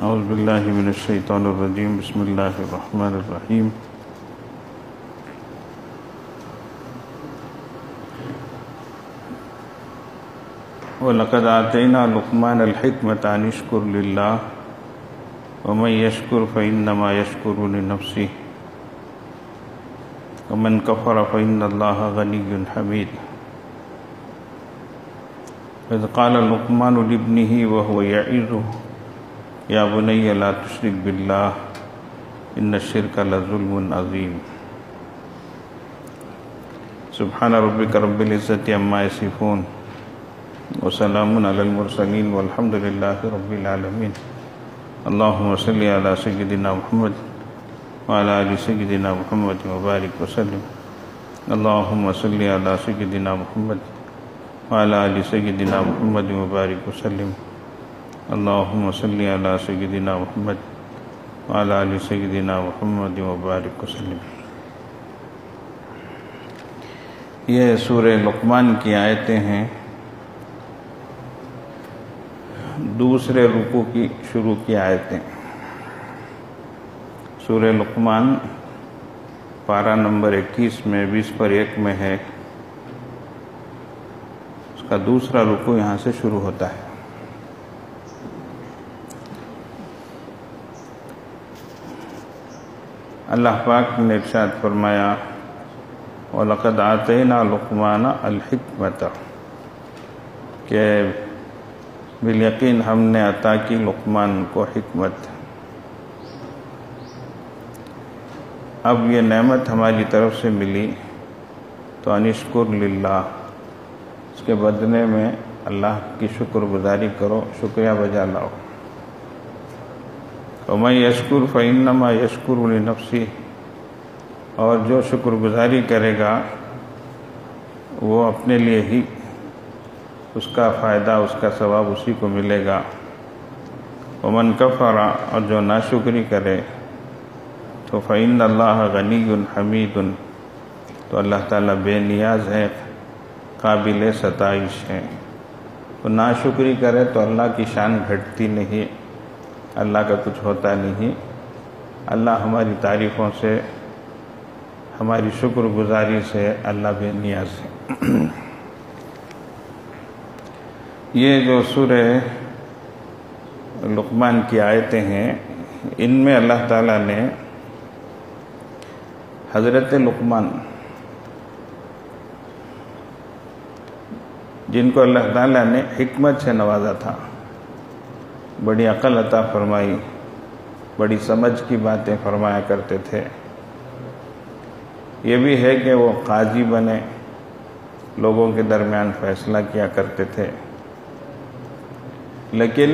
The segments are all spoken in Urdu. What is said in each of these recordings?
اعوذ باللہ من الشیطان الرجیم بسم اللہ الرحمن الرحیم وَلَقَدْ آتَيْنَا لُقْمَانَ الْحِكْمَةَ أَنِ اشْكُرْ لِلَّهِ وَمَنْ يَشْكُرْ فَإِنَّمَا يَشْكُرُ لِنَفْسِهِ وَمَنْ كَفَرَ فَإِنَّ اللَّهَ غَنِيٌّ حَمِيدٌ إِذْ قَالَ لُقْمَانُ لِابْنِهِ وَهُوَ يَعِظُهُ يَا بُنَيَّ لَا تُشْرِكْ بِاللَّهِ إِنَّ الشِّرْكَ لَظُلْمٌ عَظِيمٌ سبحان ربك رب العزة عما يصفون وسلام على المرسلين والحمد لله رب العالمين اللهم صل على سيدنا محمد وعلى آل سيدنا محمد وبارك وسلم اللهم صل على سيدنا محمد وعلى آل سيدنا محمد وبارك وسلم اللهم صل على سيدنا محمد وعلى آل سيدنا محمد وبارك وسلم۔ یہ سورہ لقمان کی آیتیں ہیں، دوسرے رکوع کی شروع کی آیتیں۔ سورہ لقمان پارہ نمبر 21 میں 20 پر 1 میں ہے، اس کا دوسرا رکوع یہاں سے شروع ہوتا ہے۔ اللہ پاک نے ارشاد فرمایا وَلَقَدْ آتَيْنَا لُقْمَانَ الْحِكْمَةَ، کہ بالیقین ہم نے عطا کی لقمان کو حکمت۔ اب یہ نعمت ہماری طرف سے ملی تو انشکر للہ، اس کے بدلے میں اللہ کی شکر گزاری کرو، شکریہ بجا لاؤ۔ وَمَن يَشْكُرْ فَإِنَّمَا يَشْكُرُ لِنَفْسِهِ، اور جو شکر گزاری کرے گا وہ اپنے لیے ہی، اس کا فائدہ، اس کا ثواب اسی کو ملے گا۔ وَمَن كَفَرَ، اور جو ناشکری کرے تو فَإِنَّ اللَّهَ غَنِيٌّ حَمِيدٌ، تو اللہ تعالیٰ بے نیاز ہے، قابل ستائش ہے۔ تو ناشکری کرے تو اللہ کی شان گھٹتی نہیں، اللہ کا کچھ ہوتا نہیں۔ اللہ ہماری تعریفوں سے، ہماری شکر گزاری سے اللہ بے نیاز ہے۔ یہ جو سورہ لقمان کی آیتیں ہیں، ان میں اللہ تعالیٰ نے حضرت لقمان، جن کو اللہ تعالیٰ نے حکمت سے نوازا تھا، بڑی عقل عطا فرمائی، بڑی سمجھ کی باتیں فرمایا کرتے تھے، یہ بھی ہے کہ وہ قاضی بنے، لوگوں کے درمیان فیصلہ کیا کرتے تھے، لیکن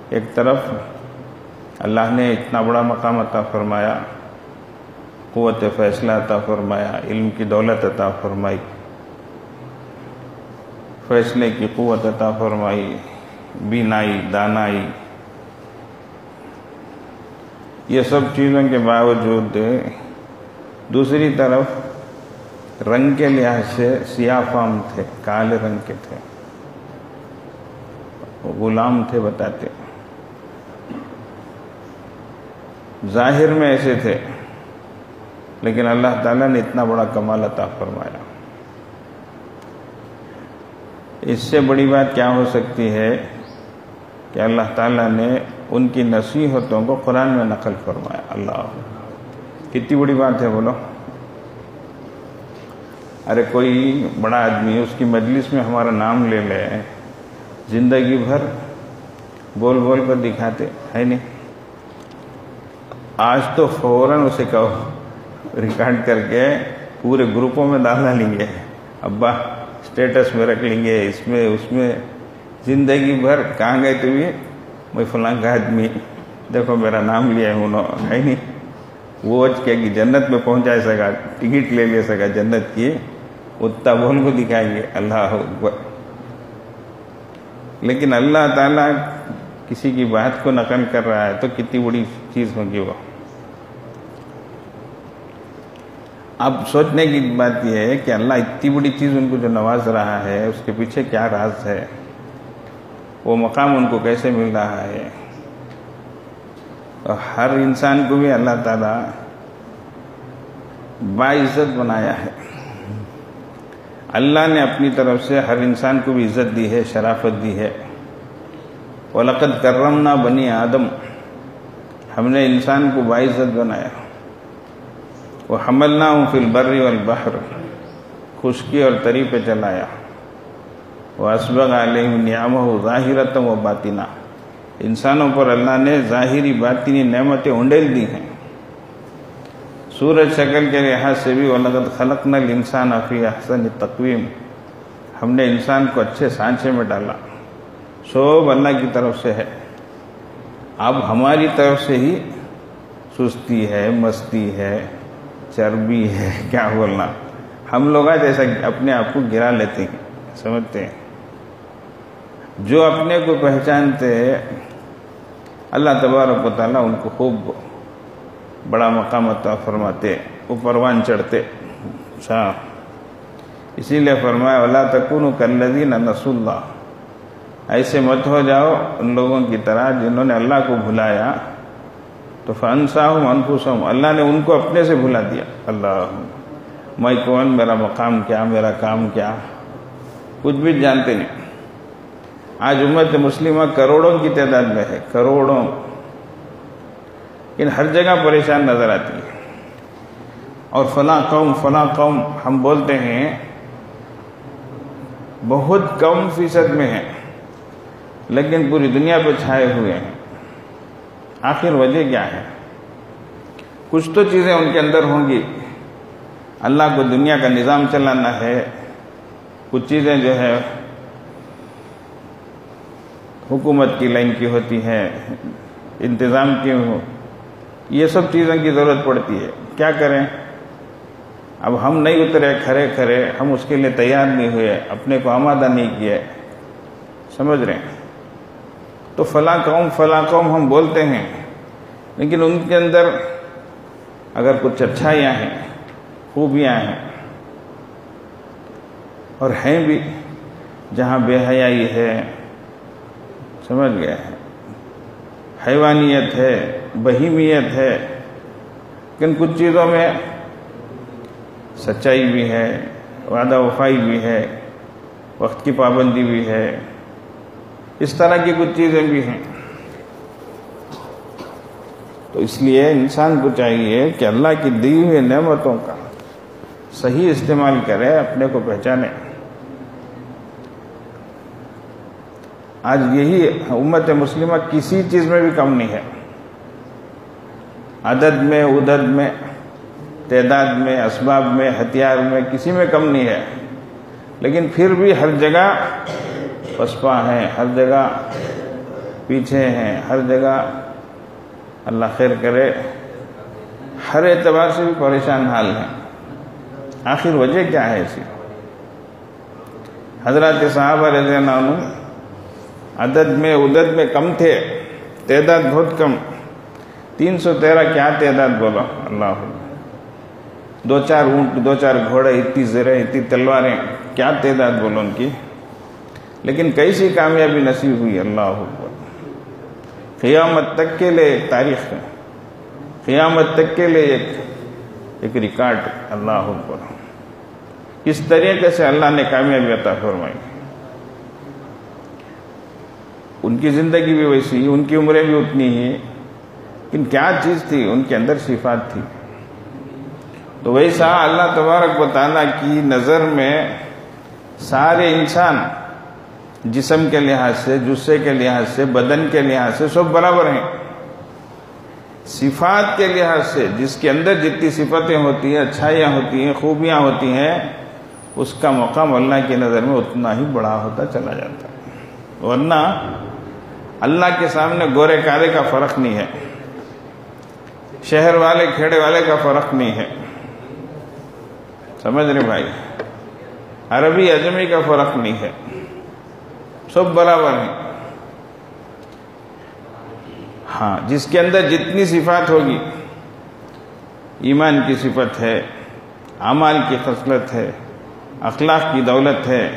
ایک طرف اللہ نے اتنا بڑا مقام عطا فرمایا، قوت فیصلہ عطا فرمایا، علم کی دولت عطا فرمائی، فیصلے کی قوت عطا فرمائی، بینائی، دانائی، یہ سب چیزوں کے باوجود دوسری طرف رنگ کے لحاظ سے سیاہ فام تھے، کالے رنگ کے تھے، غلام تھے بتاتے، ظاہر میں ایسے تھے، لیکن اللہ تعالیٰ نے اتنا بڑا کمال عطا فرمایا۔ اس سے بڑی بات کیا ہو سکتی ہے کہ اللہ تعالیٰ نے ان کی نصیحتوں کو قرآن میں نقل فرمایا۔ اللہ، کتنی بڑی بات ہے بولو۔ ارے کوئی بڑا آدمی اس کی مجلس میں ہمارا نام لے لے، زندگی بھر بول بول کر دکھاتے ہے نہیں، آج تو فوراً اسے کہو ریکارڈ کر کے پورے گروپوں میں ڈالنا لیں گے، ابا اسٹیٹس میں رکھ لیں گے، اس میں اس میں، زندگی بھر کہاں گئے تو یہ میں فلاں کا آدمی، دیکھو میرا نام لیا ہے انہوں، ہے نہیں، وہ کہ جنت میں پہنچا سکا، ٹکٹ لے لے سکا جنت کی، اتنا بول کو دکھائیں گے، اللہ اکبر۔ لیکن اللہ تعالیٰ کسی کی بات کو نقل کر رہا ہے تو کتنی بڑی چیز ہوگی وہ۔ اب سوچنے کی بات یہ ہے کہ اللہ اتنی بڑی چیز ان کو جو نواز رہا ہے، اس کے پیچھے کیا راز ہے، وہ مقام ان کو کیسے مل رہا ہے، اور ہر انسان کو بھی اللہ تعالیٰ باعزت بنایا ہے. اللہ نے اپنی طرف سے ہر انسان کو بھی عزت دی ہے، شرافت دی ہے. وَلَقَدْ كَرَّمْنَا بَنِي آدم، ہم نے انسان کو باعزت بنایا. وَحَمَلْنَاهُمْ فِي الْبَرِّ وَالْبَحْرِ، خشکی اور تری پہ چلایا. وَأَسْبَغَ عَلَيْهِمْ نِعَمَهُ ظَاهِرَةً وَبَاطِنًا، انسانوں پر اللہ نے ظاہری باطنی نعمتیں انڈیل دی ہیں. صورت شکل کے لحاظ سے بھی وَلَقَدْ خَلَقْنَا الْإِنسَانَ فِي أَحْسَنِ تَقْوِيمٍ، ہم نے انسان کو اچھے سانچے میں ڈالا. سب اللہ کی طرف سے ہے. اب ہماری طرف سے ہی سستی ہے، مستی ہے، چربی ہے، کیا بولنا. ہم لوگ آج ایسا اپنے آپ کو گرا لیتے ہیں، سمجھتے ہیں. جو اپنے کو پہچانتے اللہ تبارک و تعالیٰ ان کو خوب بڑا مقام عطا فرماتے، وہ پروان چڑھتے. اچھا، اسی لیے فرمایا وَلَا تَكُونُوا كَالَّذِينَ نَسُوا اللَّهَ، ایسے مت ہو جاؤ ان لوگوں کی طرح جنہوں نے اللہ کو بھلایا. تو فَأَنْسَاهُمْ أَنفُسَهُمْ، اللہ نے ان کو اپنے سے بھلا دیا. اللہ میں کون، میرا مقام کیا، میرا کام کیا، کچھ بھی جانتے نہیں. آج امت مسلمہ کروڑوں کی تعداد میں ہے، کروڑوں، لیکن ہر جگہ پریشان نظر آتی ہے. اور فلاں قوم ہم بولتے ہیں بہت کم فیصد میں ہیں، لیکن پوری دنیا پہ چھائے ہوئے ہیں. آخر وجہ کیا ہے؟ کچھ تو چیزیں ان کے اندر ہوں گی. اللہ کو دنیا کا نظام چلانا ہے، کچھ چیزیں جو ہے حکومت کی لائن کی ہوتی ہیں، انتظام کی ہو، یہ سب چیزوں کی ضرورت پڑتی ہے. کیا کریں؟ اب ہم نہیں اترے کھڑے، ہم اس کے لیے تیار نہیں ہوئے، اپنے کو آمادہ نہیں کیے. سمجھ رہے ہیں؟ تو فلاں قوم ہم بولتے ہیں، لیکن ان کے اندر اگر کچھ اچھائیاں ہیں، خوبیاں ہیں، اور ہیں بھی، جہاں بے حیائی ہے، سمجھ گئے، حیوانیت ہے، بہیمیت ہے، لیکن کچھ چیزوں میں سچائی بھی ہے، وعدہ وفائی بھی ہے، وقت کی پابندی بھی ہے، اس طرح کی کچھ چیزیں بھی ہیں. تو اس لیے انسان کو چاہیے کہ اللہ کی دی ہوئی نعمتوں کا صحیح استعمال کرے، اپنے کو پہچانے. آج یہی امت مسلمہ کسی چیز میں بھی کم نہیں ہے، عدد میں، عدد میں، تعداد میں، اسباب میں، ہتھیار میں، کسی میں کم نہیں ہے. لیکن پھر بھی ہر جگہ پسپا ہیں، ہر جگہ پیچھے ہیں، ہر جگہ اللہ خیر کرے ہر اعتبار سے بھی پریشان حال ہیں. آخر وجہ کیا ہے اسی؟ حضرات صحابہ رضی اللہ عنہ عدد میں، عدد میں کم تھے، تعداد بہت کم. 313 کیا تعداد بولا، اللہ، 2-4 اونٹ، 2-4 گھوڑے، اتنی زریں، اتنی تلواریں، کیا تعداد بولو ان کی. لیکن کیسی کامیابی نصیب ہوئی، اللہ اکبر. قیامت تک کے لیے ایک تاریخ ہے، قیامت تک کے لیے ایک ریکارڈ، اللہ اکبر. اس طریقے سے اللہ نے کامیابی عطا فرمائی. ان کی زندگی بھی ویسی، ان کی عمریں بھی اتنی ہی، لیکن کیا چیز تھی ان کے اندر؟ صفات تھی. تو ویسا اللہ تبارک و تعالیٰ کی نظر میں سارے انسان جسم کے لحاظ سے، جسے کے لحاظ سے، بدن کے لحاظ سے سب برابر ہیں. صفات کے لحاظ سے جس کے اندر جتنی صفتیں ہوتی ہیں، اچھائیاں ہوتی ہیں، خوبیاں ہوتی ہیں، اس کا مقام اللہ کی نظر میں اتنا ہی بڑا ہوتا چلا جاتا ہے. ورنہ اللہ کے سامنے گورے کالے کا فرق نہیں ہے، شہر والے کھیڑے والے کا فرق نہیں ہے. سمجھ رہے بھائی؟ عربی اجمی کا فرق نہیں ہے، سب برابر ہیں. ہاں، جس کے اندر جتنی صفات ہوگی، ایمان کی صفت ہے، اعمال کی خصلت ہے، اخلاق کی دولت ہے،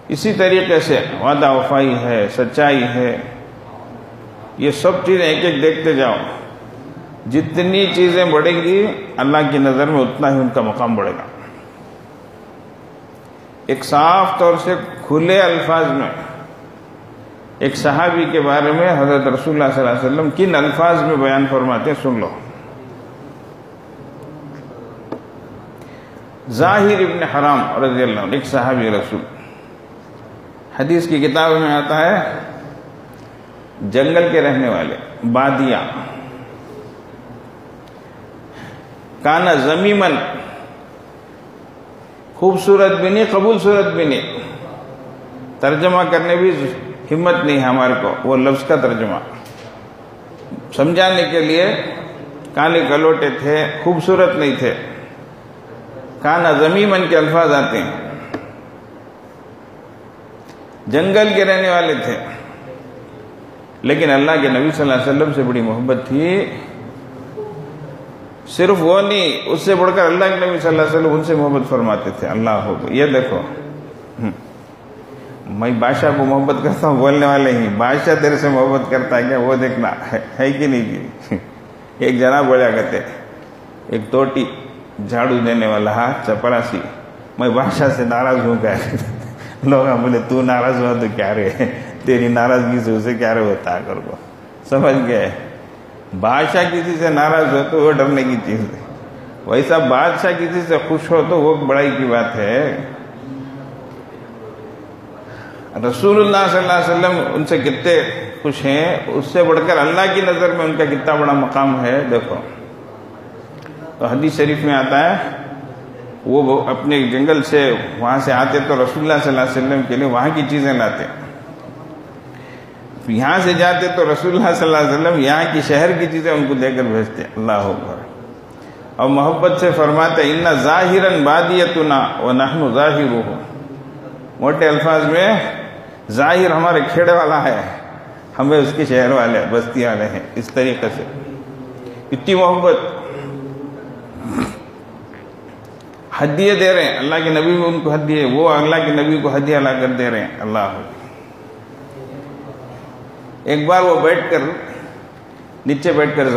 اسی طریقے سے وعدہ وفائی ہے، سچائی ہے، یہ سب چیزیں ایک ایک دیکھتے جاؤ. جتنی چیزیں بڑھیں گی اللہ کی نظر میں اتنا ہی ان کا مقام بڑھے گا. ایک صاف طور سے کھلے الفاظ میں ایک صحابی کے بارے میں حضرت رسول اللہ صلی اللہ علیہ وسلم کن الفاظ میں بیان فرماتے ہیں، سن لو. ظاہر ابن حرام رضی اللہ عنہ، ایک صحابی رسول، حدیث کی کتاب میں آتا ہے جنگل کے رہنے والے، بادیا، کانا زمیمن، خوبصورت بھی نہیں قبول صورت بھی نہیں، ترجمہ کرنے بھی ہمت نہیں ہے ہمارے کو وہ لفظ کا ترجمہ سمجھانے کے لیے. کالے کلوٹے تھے، خوبصورت نہیں تھے، کانا زمیمن کے الفاظ آتے ہیں. جنگل کے رہنے والے تھے، لیکن اللہ کے نبی صلی اللہ علیہ وسلم سے بڑی محبت تھی. صرف وہ نہیں، اس سے بڑھ کر اللہ کے نبی صلی اللہ علیہ وسلم ان سے محبت فرماتے تھے. اللہ ہو، یہ دیکھو، میں بادشاہ کو محبت کرتا ہوں، بولنے والے ہی، بادشاہ تیرے سے محبت کرتا ہے کیا، وہ دیکھنا ہے کہ نہیں. ایک جناب بولا کرتے، ایک توٹی جھاڑو دینے والا ہاتھ چپراسی، میں بادشاہ سے ناراض ہوں کیا. لوگ بولے تو ناراض ہوا تو کیا رہے، تیری ناراضگی سے اسے کیا رہے ہوتا کر کو. سمجھ گئے؟ بادشاہ کسی سے ناراض ہو تو وہ ڈرنے کی چیز ہے، ویسا بادشاہ کسی سے خوش ہو تو وہ بڑائی کی بات ہے. رسول اللہ صلی اللہ علیہ وسلم ان سے کتنے خوش ہیں، اس سے بڑھ کر اللہ کی نظر میں ان کا کتنا بڑا مقام ہے. دیکھو تو حدیث شریف میں آتا ہے وہ اپنے جنگل سے وہاں سے آتے تو رسول اللہ صلی اللہ علیہ وسلم کے لیے وہاں کی چیزیں لاتے، یہاں سے جاتے تو رسول اللہ صلی اللہ علیہ وسلم یہاں کی شہر کی چیزیں ان کو دے کر بھیجتے. اللہ اکبر. اور محبت سے فرماتے ان ظاہراً بادیتنا ونحن ظاہروہ، موٹے الفاظ میں ظاہر ہمارے کھیڑے والا ہے، ہمیں اس کے شہر والے بستی والے ہیں. اس طریقے سے اتنی محبت. ہدیے دے رہے ہیں، اللہ کے نبی بھی ان کو ہدیے، وہ اللہ کے نبی کو ہدیہ لا کر دے رہے ہیں. اللہ. ایک بار وہ بیٹھ کر نیچے بیٹھ کر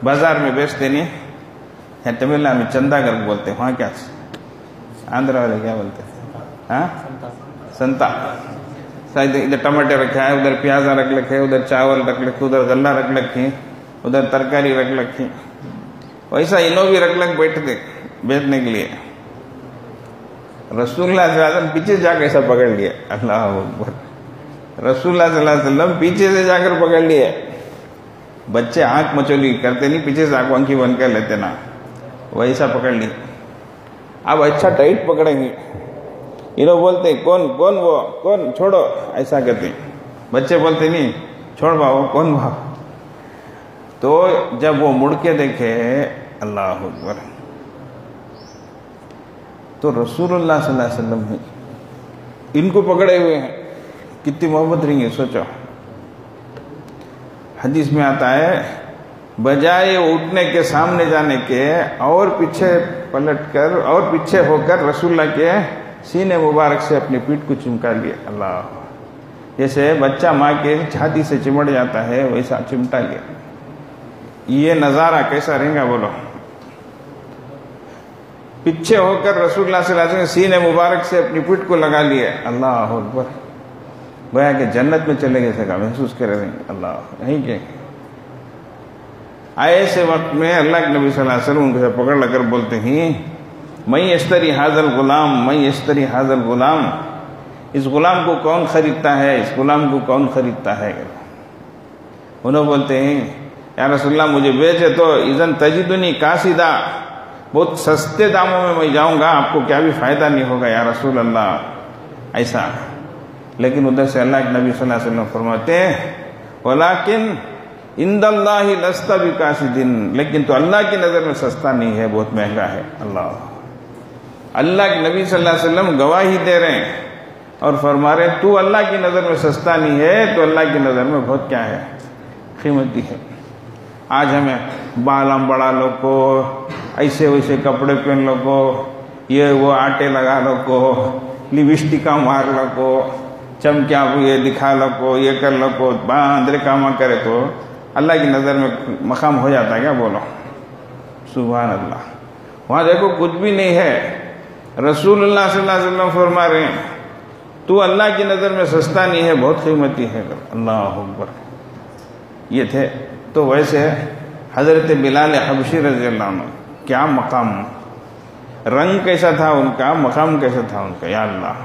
بازار میں بیچتے نہیں، یہاں تمل ناڈو میں چندہ کر بولتے ہیں، وہاں کیا آندھرا والے کیا بولتے ہیں، ہاں سنتا. ادھر ٹماٹر رکھا ہے، ادھر پیازا رکھ رکھے، ادھر چاول رکھ رکھے، ادھر غلہ رکھ رکھی، ادھر ترکاری رکھ رکھی. ویسا انہوں بھی رکھ رکھ بیٹھتے بیچنے کے لیے. رسول اللہ صلی اللہ علیہ وسلم پیچھے جا کے ایسا پکڑ لیے. اللہ اکبر. رسول اللہ صلی اللہ علیہ وسلم پیچھے سے جا کر پکڑ لیے. بچے آنکھ مچولی کرتے نہیں، پیچھے سے آنکھی بند کر لیتے نا، ویسا پکڑ لی. اب اچھا ٹائٹ پکڑیں گے. انہوں بولتے کون کون وہ کون چھوڑو، ایسا کہتے ہیں. بچے بولتے نہیں چھوڑ باؤ کون باؤ. تو جب وہ مڑ کے دیکھے اللہ اکبر تو رسول اللہ صلی اللہ علیہ وسلم ان کو پکڑے ہوئے ہیں. کتنی محبت رہیں گے سوچو. حدیث میں آتا ہے بجائے اٹھنے کے سامنے جانے کے اور پیچھے پلٹ کر اور پیچھے ہو کر رسول اللہ کے سینے مبارک سے اپنی پیٹھ کو چمکا لیے. اللہ. جیسے بچہ ماں کے چھاتی سے چمٹ جاتا ہے ویسا چمٹا لیا. یہ نظارہ کیسا رہیں گا بولو. پیچھے ہو کر رسول اللہ صلی اللہ علیہ وسلم سینے مبارک سے اپنی پیٹھ کو لگا لیے. اللہ اکبر. گویا کہ جنت میں چلے گئے سکا محسوس کر رہے ہیں. اللہ نہیں کہ ایسے وقت میں اللہ کے نبی صلی اللہ علیہ وسلم ان کو پکڑ لگ کر بولتے ہیں میں اشتری حاضر غلام، میں اشتری حاضر غلام. اس غلام کو کون خریدتا ہے، اس غلام کو کون خریدتا ہے. انہوں بولتے ہیں یا رسول اللہ مجھے بیچے تو اذن تجدنی قاصدا، بہت سستے داموں میں جاؤں گا، آپ کو کیا بھی فائدہ نہیں ہوگا یا رسول اللہ. ایسا. لیکن ادھر سے اللہ کے نبی صلی اللہ علیہ وسلم فرماتے ہیں ولیکن عند اللہ لست بقاصد، لیکن تو اللہ کی نظر میں سستا نہیں ہے، بہت مہنگا ہے. اللہ کے نبی صلی اللہ علیہ وسلم گواہی دے رہے ہیں اور فرما رہے ہیں تو اللہ کی نظر میں سستا نہیں ہے تو اللہ کی نظر میں بہت کیا ہے، قیمتی ہے. آج ہمیں بالام بڑا لو کو، ایسے ویسے کپڑے پہن لو کو، یہ وہ آٹے لگا لو کو، لپسٹکا مار لو کو، چمکیا یہ دکھا لکو یہ کر لکو باندرے کاما کرے تو اللہ کی نظر میں مقام ہو جاتا ہے کیا؟ بولو سبحان اللہ۔ وہاں دیکھو کچھ بھی نہیں ہے، رسول اللہ صلی اللہ علیہ وسلم فرما رہے ہیں تو اللہ کی نظر میں سستا نہیں ہے، بہت قیمتی ہے۔ اللہ اکبر۔ یہ تھے تو ویسے حضرت بلال حبشی رضی اللہ عنہ، کیا مقام، رنگ کیسا تھا ان کا، مقام کیسا تھا ان کا، یا اللہ۔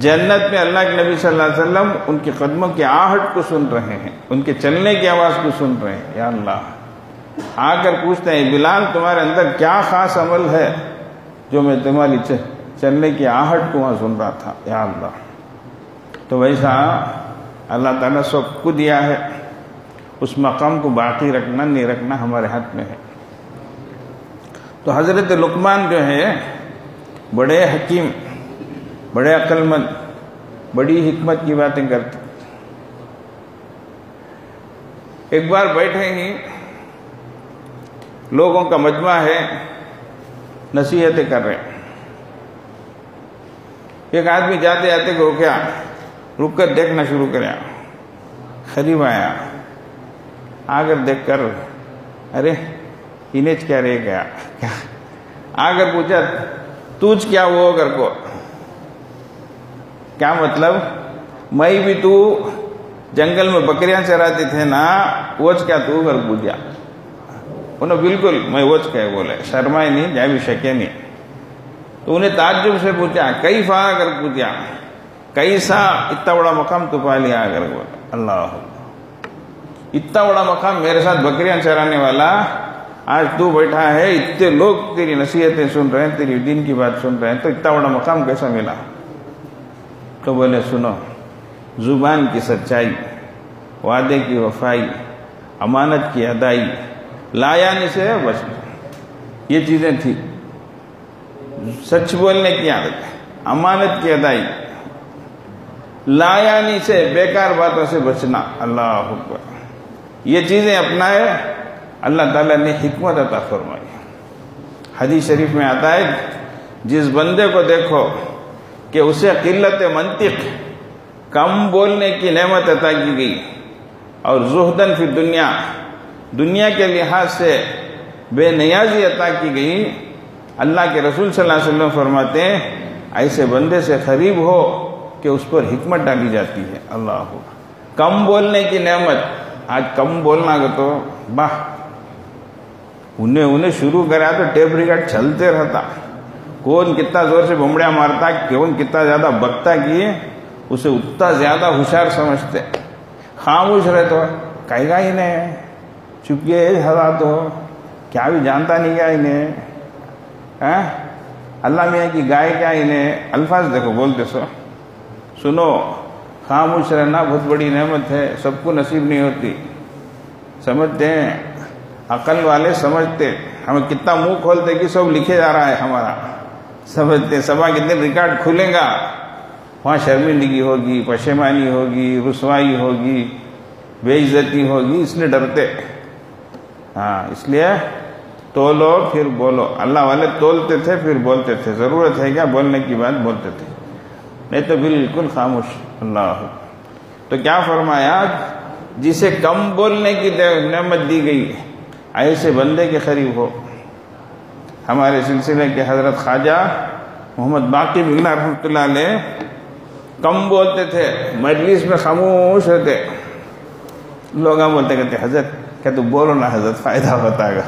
جنت میں اللہ کے نبی صلی اللہ علیہ وسلم ان کے قدموں کی آہٹ کو سن رہے ہیں، ان کے چلنے کی آواز کو سن رہے ہیں، یا اللہ۔ آ کر پوچھتے ہیں بلال تمہارے اندر کیا خاص عمل ہے جو میں تمہاری چلنے کی آہٹ کو وہاں سن رہا تھا، یا اللہ۔ تو ویسا اللہ تعالیٰ سب کو دیا ہے، اس مقام کو باقی رکھنا نہیں رکھنا ہمارے ہاتھ میں ہے۔ تو حضرت لقمان جو ہے بڑے حکیم، بڑے عقل مند، بڑی حکمت کی باتیں کرتے۔ ایک بار بیٹھے ہی لوگوں کا مجمع ہے، نصیحتیں کر رہے ہیں۔ ایک آدمی جاتے جاتے کو کیا رک کر دیکھنا شروع کریا، قریب آیا، آ کر دیکھ کر ارے انہیں کیا رہ گیا، آ کر پوچھا توج کیا وہ کر کو، کیا مطلب میں بھی تو جنگل میں بکریاں چراتے تھے نا، وچ کیا تو کر پوچھا۔ انہوں بالکل میں وچ کہے بولے، شرمائے نہیں، جائے بھی شکے نہیں۔ تو انہیں تعجب سے پوچھا کیفا کر پوچھا، کیسا اتنا بڑا مقام تو پا لیا کر بولے۔ اللہ اتنا بڑا مقام، میرے ساتھ بکریاں چرانے والا، آج تو بیٹھا ہے، اتنے لوگ تیری نصیحتیں سن رہے ہیں، تیری دین کی بات سن رہے ہیں، تو اتنا بڑا مقام کیسا ملا؟ تو بولے سنو، زبان کی سچائی، وعدے کی وفائی، امانت کی ادائی، لا یعنی سے بچنا، یہ چیزیں تھی۔ سچ بولنے کی عادت، امانت کی ادائی، لا یعنی سے بیکار باتوں سے بچنا، اللہ اکبر، یہ چیزیں اپنائے، اللہ تعالیٰ نے حکمت عطا فرمائی۔ حدیث شریف میں آتا ہے جس بندے کو دیکھو کہ اسے قلت منطق، کم بولنے کی نعمت عطا کی گئی، اور زہدن فی دنیا، دنیا کے لحاظ سے بے نیازی عطا کی گئی، اللہ کے رسول صلی اللہ علیہ وسلم فرماتے ہیں ایسے بندے سے قریب ہو کہ اس پر حکمت ڈالی جاتی ہے۔ اللہ کم بولنے کی نعمت، آج کم بولنا گا تو باہ انہیں شروع کرا تو ٹیپ ریکارڈ چلتے رہتا، کون کتنا زور سے بمبڑیاں مارتا، کون کتنا زیادہ بکتا کیے اسے اتنا زیادہ ہوشیار سمجھتے۔ خاموش رہتے ہو کہے گا انہیں، چپ کے حضرات ہو کیا بھی جانتا نہیں کیا انہیں، اللہ میاں کی گائے کیا انہیں، الفاظ دیکھو بولتے سنو، خاموش رہنا بہت بڑی نعمت ہے، سب کو نصیب نہیں ہوتی۔ سمجھتے ہیں عقل والے، سمجھتے ہمیں کتنا منہ کھولتے کہ سب لکھے جا رہا ہے ہمارا، سمجھتے صبح کتنے ریکارڈ کھلے گا، وہاں شرمندگی ہوگی، پشیمانی ہوگی، رسوائی ہوگی، بے عزتی ہوگی، اس لیے ڈرتے۔ اس لیے تولو پھر بولو، اللہ والے تولتے تھے پھر بولتے تھے، ضرورت ہے کیا بولنے کی بات بولتے تھے، نہیں تو بالکل خاموش۔ اللہ تو کیا فرمایا، جسے کم بولنے کی نعمت دی گئی ایسے بندے کے قریب ہو۔ ہمارے سلسلے کے حضرت خواجہ محمد باقی بگلا رحمۃ اللہ علیہ کم بولتے تھے، مجلس میں خاموش ہوتے، لوگ بولتے کہتے حضرت کیا تو بولو نا حضرت، فائدہ ہوتا گا۔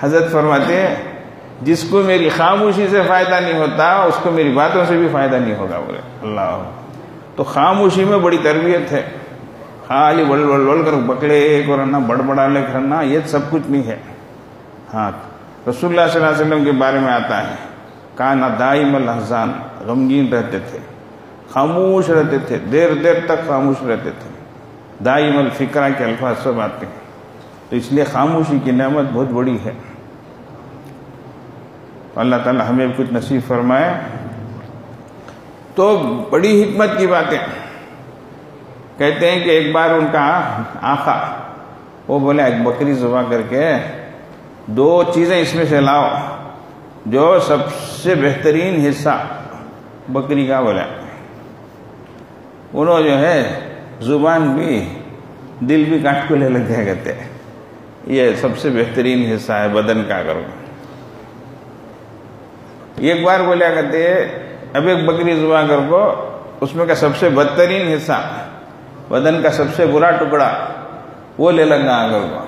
حضرت فرماتے ہیں جس کو میری خاموشی سے فائدہ نہیں ہوتا اس کو میری باتوں سے بھی فائدہ نہیں ہوگا بولے۔ اللہ تو خاموشی میں بڑی تربیت ہے، خالی بڑھ بڑھ بڑھ کر بکڑے کرنا، بڑبڑالے کرنا، یہ سب کچھ نہیں ہے۔ ہاں رسول اللہ صلی اللہ علیہ وسلم کے بارے میں آتا ہے کانا دائم الاحزان، غمگین رہتے تھے، خاموش رہتے تھے، دیر دیر تک خاموش رہتے تھے، دائم الفکرہ کے الفاظ سب آتے ہیں۔ تو اس لیے خاموشی کی نعمت بہت بڑی ہے، اللہ تعالی ہمیں کچھ نصیب فرمائے۔ تو بڑی حکمت کی باتیں کہتے ہیں کہ ایک بار ان کا آقا وہ بولے ایک بکری ذبح کر کے 2 چیزیں اس میں سے لاؤ، جو سب سے بہترین حصہ بکری کا بولا انہوں جو ہے زبان بھی دل بھی کاٹ کو لے لگ جائے کہتے ہیں یہ سب سے بہترین حصہ ہے بدن کا. اگر ایک بار بولیا کرتے اب ایک بکری ذبح کر کو اس میں کا سب سے بدترین حصہ بدن کا سب سے برا ٹکڑا وہ لے لگا اگر کو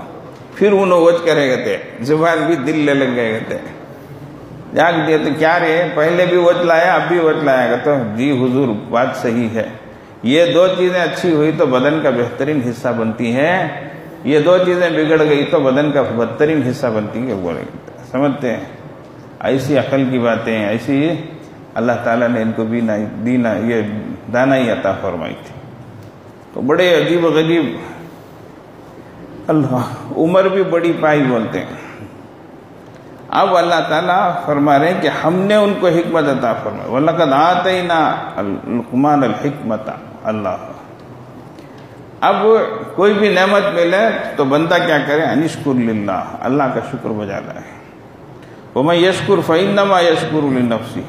پھر انہوں وچ کرے گتے زبان بھی دل لے لگ گئے گتے جاگ دیا تو کیا رہے پہلے بھی وچ لایا اب بھی وچ لایا گا تو جی حضور بات صحیح ہے. یہ دو چیزیں اچھی ہوئی تو بدن کا بہترین حصہ بنتی ہیں, یہ دو چیزیں بگڑ گئی تو بدن کا بدترین حصہ بنتی ہے. بولے سمجھتے ہیں ایسی عقل کی باتیں ایسی اللہ تعالیٰ نے ان کو بھی دینا یہ دانائی عطا فرمائی تھی. تو بڑے عجیب و غریب اللہ عمر بھی بڑی پائی بولتے ہیں. اب اللہ تعالیٰ فرما رہے ہیں کہ ہم نے ان کو حکمت عطا فرمائی. وَلَقَدْ آتَيْنَا لُقْمَانَ الْحِكْمَةَ. اللہ اب کوئی بھی نعمت ملے تو بندہ کیا کرے انشکر للہ اللہ کا شکر بجا لائے. وَمَن يَشْكُرْ فَإِنَّمَا يَشْكُرُ لِنَفْسِهِ.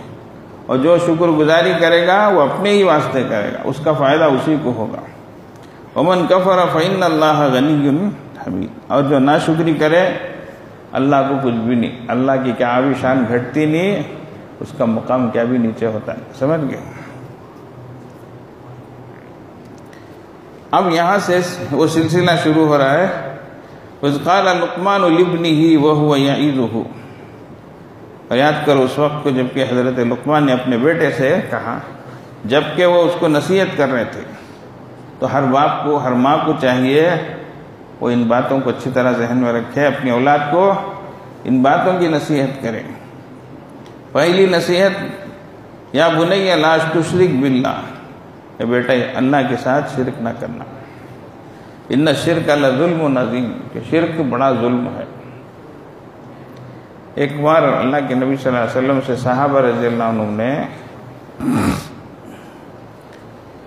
اور جو شکر گزاری کرے گا وہ اپنے ہی واسطے کرے گا اس کا فائدہ اسی کو ہوگا. وَمَن كَفَرَ فَإِنَّ اللَّهَ غَنِيٌّ حَمِيدٌ. اور جو ناشکری کرے اللہ کو کچھ بھی نہیں, اللہ کی کیا بھی شان گھٹتی نہیں, اس کا مقام کیا بھی نیچے ہوتا ہے. سمجھ گئے. اب یہاں سے وہ سلسلہ شروع ہو رہا ہے. وَإِذْ قَالَ لُقْمَانُ لِابْنِهِ وَهُوَ يَعِظُهُ. اور یاد کرو اس وقت کو جبکہ حضرت لقمان نے اپنے بیٹے سے کہا جبکہ وہ اس کو نصیحت کر رہے تھے. تو ہر باپ کو ہر ماں کو چاہیے وہ ان باتوں کو اچھی طرح ذہن میں رکھے, اپنی اولاد کو ان باتوں کی نصیحت کرے. پہلی نصیحت یا بنی لا تشرک باللہ, اے بیٹا اللہ کے ساتھ شرک نہ کرنا. ان الشرک لظلم عظیم, کہ شرک بڑا ظلم ہے. ایک بار اللہ کے نبی صلی اللہ علیہ وسلم سے صحابہ رضی اللہ عنہ نے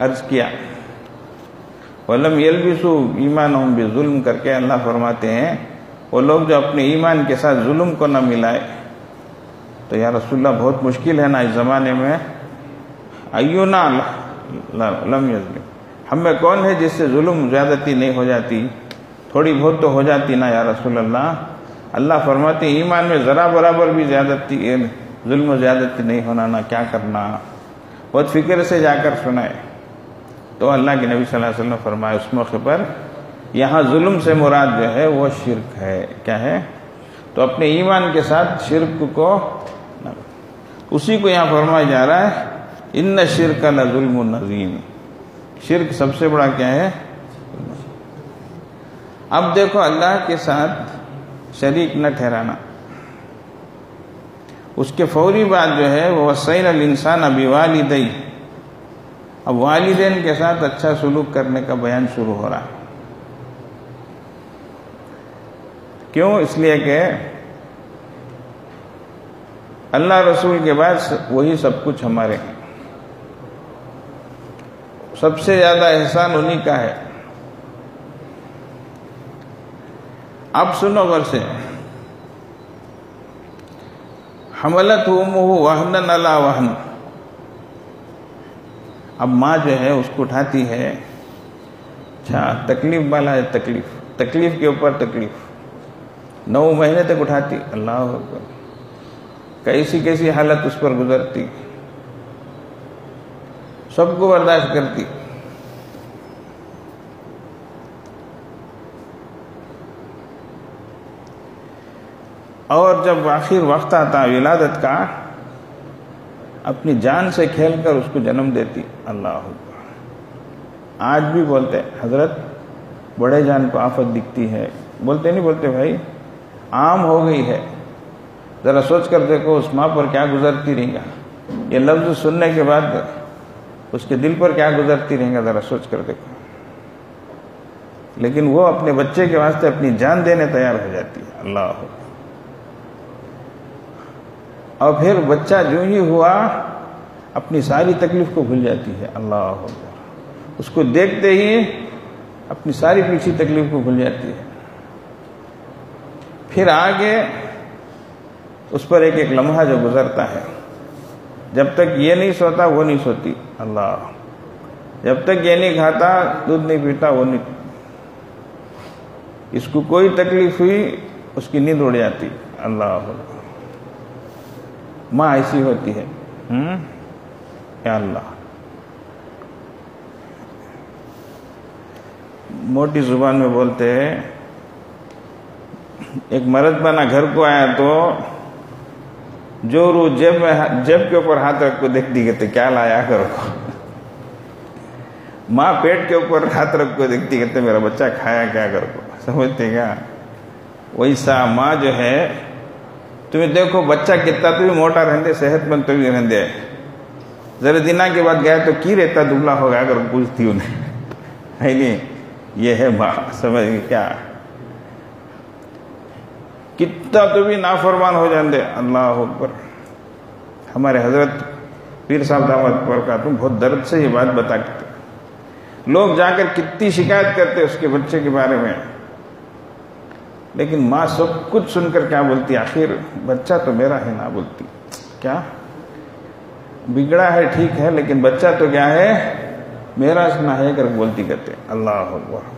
عرض کیا وَلَمْ يَلْبِسُوا ایمانہم بِظُلْم کر کے اللہ فرماتے ہیں وہ لوگ جو اپنے ایمان کے ساتھ ظلم کو نہ ملائے. تو یا رسول اللہ بہت مشکل ہے نا اس زمانے میں. ایونا لم یظلم, ہم میں کون ہے جس سے ظلم زیادتی نہیں ہو جاتی, تھوڑی بہت تو ہو جاتی نا یا رسول اللہ. اللہ فرماتے ہیں ایمان میں ذرا برابر بھی زیادتی ظلم و زیادتی نہیں ہونا, نہ کیا کرنا. بہت فکر سے جا کر سنائے. تو اللہ کے نبی صلی اللہ علیہ وسلم فرمائے اس موقع پر یہاں ظلم سے مراد جو ہے وہ شرک ہے. کیا ہے؟ تو اپنے ایمان کے ساتھ شرک کو اسی کو یہاں فرمایا جا رہا ہے ان الشرک لظلم عظیم. شرک سب سے بڑا کیا ہے؟ اب دیکھو اللہ کے ساتھ شریک نہ ٹھہرانا. اس کے فوری بعد جو ہے وہ وصینا الانسان بوالدیہ. اب والدین کے ساتھ اچھا سلوک کرنے کا بیان شروع ہو رہا ہے. کیوں؟ اس لیے کہ اللہ رسول کے بعد وہی سب کچھ ہمارے ہیں. سب سے زیادہ احسان انہی کا ہے. اب سنو غور سے. حملتہ امہ وہنا علی وہن. اب ماں جو ہے اس کو اٹھاتی ہے, اچھا تکلیف والا ہے, تکلیف کے اوپر تکلیف, 9 مہینے تک اٹھاتی. اللہ اکبر, کیسی کیسی حالت اس پر گزرتی, سب کو برداشت کرتی. اور جب آخر وقت آتا ولادت کا اپنی جان سے کھیل کر اس کو جنم دیتی. اللہ اکبر. آج بھی بولتے حضرت بڑے جان کو آفت دکھتی ہے, بولتے نہیں بولتے بھائی, عام ہو گئی ہے. ذرا سوچ کر دیکھو اس ماں پر کیا گزرتی رہیں گا, یہ لفظ سننے کے بعد اس کے دل پر کیا گزرتی رہیں گا, ذرا سوچ کر دیکھو. لیکن وہ اپنے بچے کے واسطے اپنی جان دینے تیار ہو جاتی ہے. اللہ اکبر. اور پھر بچہ جو ہی ہوا اپنی ساری تکلیف کو بھول جاتی ہے. اللہ اکبر. اس کو دیکھتے ہی اپنی ساری پیچھے تکلیف کو بھول جاتی ہے. پھر آگے اس پر ایک ایک لمحہ جو گزرتا ہے, جب تک یہ نہیں سوتا وہ نہیں سوتی. اللہ جب تک یہ نہیں کھاتا، دودھ نہیں پیتا، وہ نہیں، اس کو کوئی تکلیف ہوئی اس کی نیند اڑ جاتی. اللہ، ماں ایسی ہوتی ہے. یا اللہ. موٹی زبان میں بولتے ہیں، ایک مرد بنا گھر کو آیا تو جو روح جیب کے اوپر ہاتھ رکھ کو دیکھتی کہتے کیا لایا گھر کو. ماں پیٹ کے اوپر ہاتھ رکھ کو دیکھتی کہتے میرا بچہ کھایا کیا گھر کو. سمجھتے کیا؟ ویسا ماں جو ہے، تمہیں دیکھو بچہ کتنا تو بھی موٹا رہندے، صحت مند تو بھی رہندے، ذرا دنوں کے بعد گیا تو کی رہتا دبلا ہو گیا اگر پوچھتی انہیں. ہے نہیں، یہ ہے ماں. سمجھ گئے کیا؟ کتنا تو بھی نافرمان ہو جاندے. اللہ اکبر. ہمارے حضرت پیر صاحب دعوت برکاتہ بہت درد سے یہ بات بتا کرتے، لوگ جا کر کتنی شکایت کرتے اس کے بچے کے بارے میں، لیکن ماں سب کچھ سن کر کیا بولتی؟ آخر بچہ تو میرا ہے نہ بولتی. کیا بگڑا ہے ٹھیک ہے، لیکن بچہ تو کیا ہے؟ میرا نہ ہے کر بولتی کرتے. اللہ اکبر.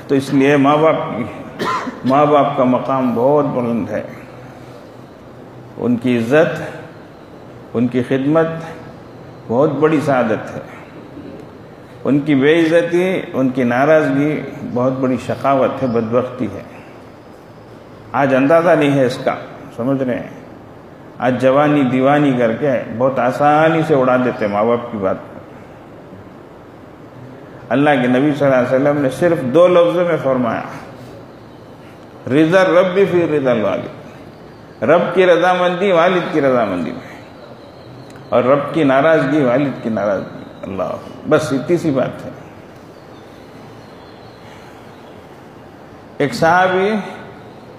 تو اس لیے ماں باپ کا مقام بہت بلند ہے. ان کی عزت، ان کی خدمت بہت بڑی سعادت ہے. ان کی بے عزتی، ان کی ناراضگی بہت بڑی شقاوت ہے، بدبختی ہے. آج اندازہ نہیں ہے اس کا، سمجھ رہے ہیں؟ آج جوانی دیوانی کر کے بہت آسانی سے اڑا دیتے ماں باپ کی بات. اللہ کے نبی صلی اللہ علیہ وسلم نے صرف 2 لفظوں میں فرمایا، رضا رب فی رضا الوالد. رب کی رضامندی والد کی رضامندی میں، اور رب کی ناراضگی والد کی ناراضگی. اللہ، بس اتنی سی بات ہے. ایک صحابی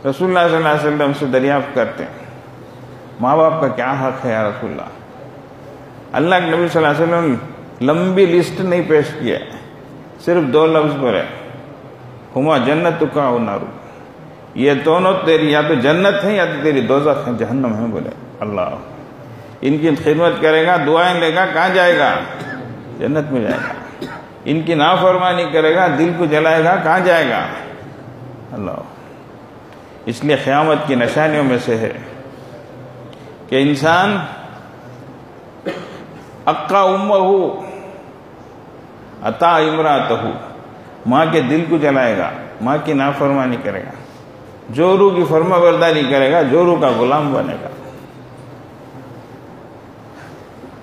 رسول اللہ صلی اللہ علیہ وسلم سے دریافت کرتے ہیں، ماں باپ کا کیا حق ہے یا رسول اللہ؟ اللہ کے نبی صلی اللہ علیہ وسلم لمبی لسٹ نہیں پیش کیا، صرف 2 لفظ بولے، ہما جنتک و نار. یہ دونوں تیری یا تو جنت ہے یا تو تیری دوزخ ہے، جہنم ہے. بولے اللہ، ان کی خدمت کرے گا، دعائیں لے گا، کہاں جائے گا؟ جنت میں جائے گا. ان کی نافرمانی کرے گا، دل کو جلائے گا، کہاں جائے گا؟ اللہ. اس لیے قیامت کی نشانیوں میں سے ہے کہ انسان اقا امہ عطا امراتہ، ماں کے دل کو جلائے گا، ماں کی نافرمانی کرے گا، جورو کی فرما برداری کرے گا، جورو کا غلام بنے گا.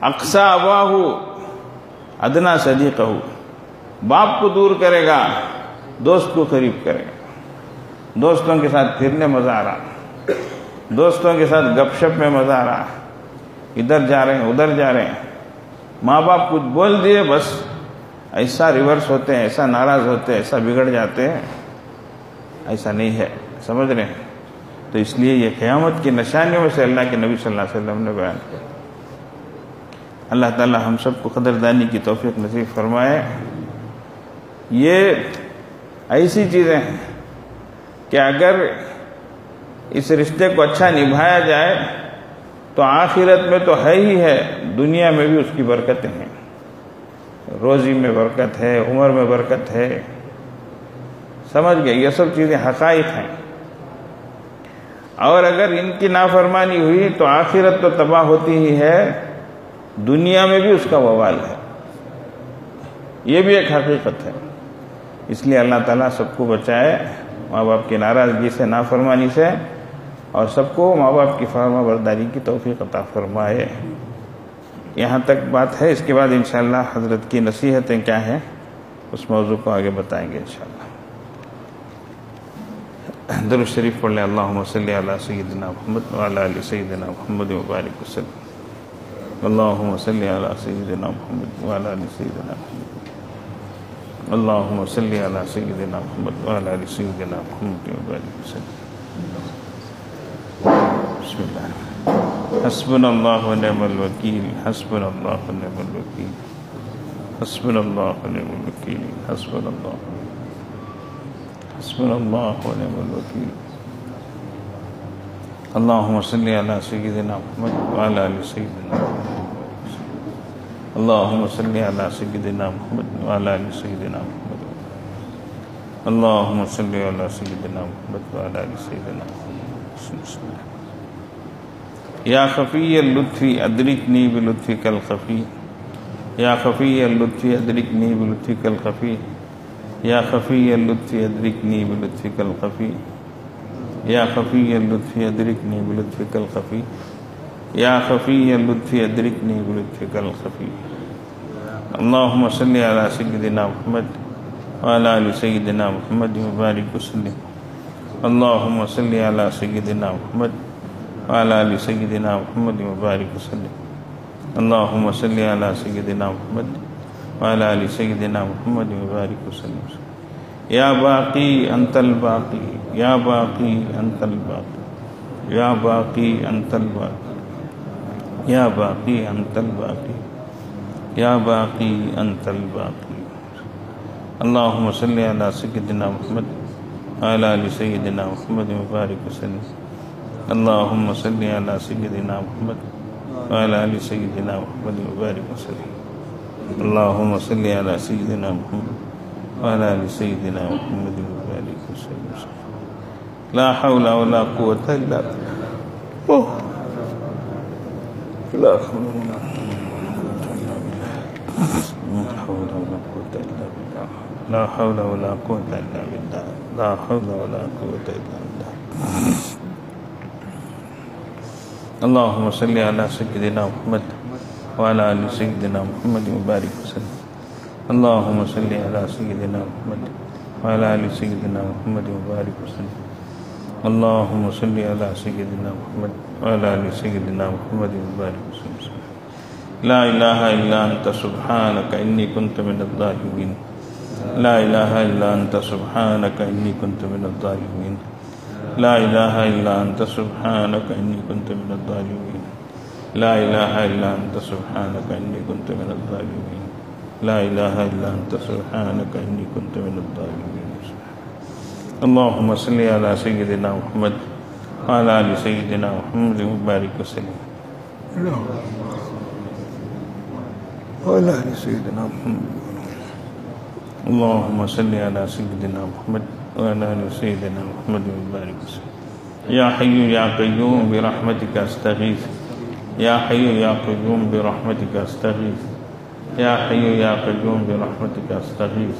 اقصا اباہ ادنا صدیقہ، باپ کو دور کرے گا، دوست کو قریب کرے گا. دوستوں کے ساتھ پھرنے مزہ آ رہا، دوستوں کے ساتھ گپ شپ میں مزہ آ رہا، ادھر جا رہے ہیں ادھر جا رہے ہیں. ماں باپ کچھ بول دیے بس ایسا ریورس ہوتے ہیں، ایسا ناراض ہوتے ہیں، ایسا بگڑ جاتے ہیں. ایسا نہیں ہے، سمجھ رہے ہیں؟ تو اس لیے یہ قیامت کی نشانیوں میں سے اللہ کے نبی صلی اللہ علیہ وسلم نے بیان کیا. اللہ تعالی ہم سب کو قدردانی کی توفیق نصیب فرمائے. یہ ایسی چیزیں ہیں کہ اگر اس رشتے کو اچھا نبھایا جائے تو آخرت میں تو ہے ہی ہے، دنیا میں بھی اس کی برکتیں ہیں. روزی میں برکت ہے، عمر میں برکت ہے. سمجھ گئے؟ یہ سب چیزیں حقائق ہیں. اور اگر ان کی نافرمانی ہوئی تو آخرت تو تباہ ہوتی ہی ہے، دنیا میں بھی اس کا وبال ہے. یہ بھی ایک حقیقت ہے. اس لیے اللہ تعالیٰ سب کو بچائے ماں باپ کی ناراضگی سے، نافرمانی سے، اور سب کو ماں باپ کی فرما برداری کی توفیق عطا فرمائے. یہاں تک بات ہے. اس کے بعد انشاءاللہ حضرت کی نصیحتیں کیا ہیں اس موضوع کو آگے بتائیں گے انشاءاللہ. درود شریف پڑھ لیں. اللہم صلی علی سیدنا محمد وعلی آل سیدنا محمد وبارک وسلم. اللہم صلی علی سیدنا محمد وعلی آل سیدنا محمد. اللہم صلی علی سیدنا محمد وعلی آل سیدنا محمد وبارک وسلم. بسم اللہ. حسبنا اللہ ونعم الوکیل، حسبنا اللہ ونعم الوکیل، حسبنا اللہ ونعم الوکیل، حسبنا اللہ، حسبنا اللہ ونعم الوکیل، اللهم صل على سيدنا محمد وعلى آل سيدنا محمد. اللهم صل على سيدنا محمد وعلى آل سيدنا محمد. اللهم صل على سيدنا محمد وعلى آل سيدنا محمد. یا خفی اللطف ادرکنی بلطفک الخفی. یا خفی اللطف ادرکنی بلطفک الخفی. یا خفی اللطف ادرکنی بلطفک الخفی. یا خفی اللطف ادرکنی بلطفک الخفی. یا خفی اللطف ادرکنی بلطفک الخفی. اللهم صل على سيدنا محمد وعلى آل سيدنا محمد وبارك وسلم. اللهم صل على سيدنا محمد وعلى آل سيدنا محمد وبارك وسلم. اللهم صل على سيدنا محمد وعلى آل سيدنا محمد وبارك وسلم. یا باقی انت الباقی. یا باقی انت الباقی. یا باقی انت الباقی. یا باقی انت الباقی. یا باقی انت الباقی. اللهم صل على سيدنا محمد وعلى آل سيدنا محمد وبارك وسلم. اللهم صل على سيدنا محمد وعلى آل سيدنا محمد وبارك وسلم. اللهم صل على سيدنا محمد وعلى آل سيدنا محمد وبارك وسلم. لا حول ولا قوة إلا بالله. لا حول ولا قوة إلا بالله. لا حول ولا قوة إلا بالله. لا حول ولا قوة إلا بالله. اللهم صل على سيدنا محمد وعلى آل سيدنا محمد وبارك وسلم. اللهم صل على سيدنا محمد وعلى آل سيدنا محمد وبارك وسلم. اللهم صل على سيدنا محمد وعلى آل سيدنا محمد وبارك وسلم. لا إله إلا أنت سبحانك إني كنت من الظالمين. لا إله إلا أنت سبحانك إني كنت من الظالمين. لا إله إلا أنت سبحانك إني كنت من الظالمين. لا إله إلا أنت سبحانك إني كنت من الظالمين. لا إله إلا أنت سبحانك إني كنت من الظالمين. اللهم صل على سيدنا محمد وعلى آل سيدنا محمد وبارك وسلم. وعلى آل سيدنا محمد. اللهم صل على سيدنا محمد وعلى آل سيدنا محمد وبارك وسلم. يا حي يا قيوم برحمتك أستغيث. يا حي يا قيوم برحمتك أستغيث. يا حي يا قيوم برحمتك أستغيث.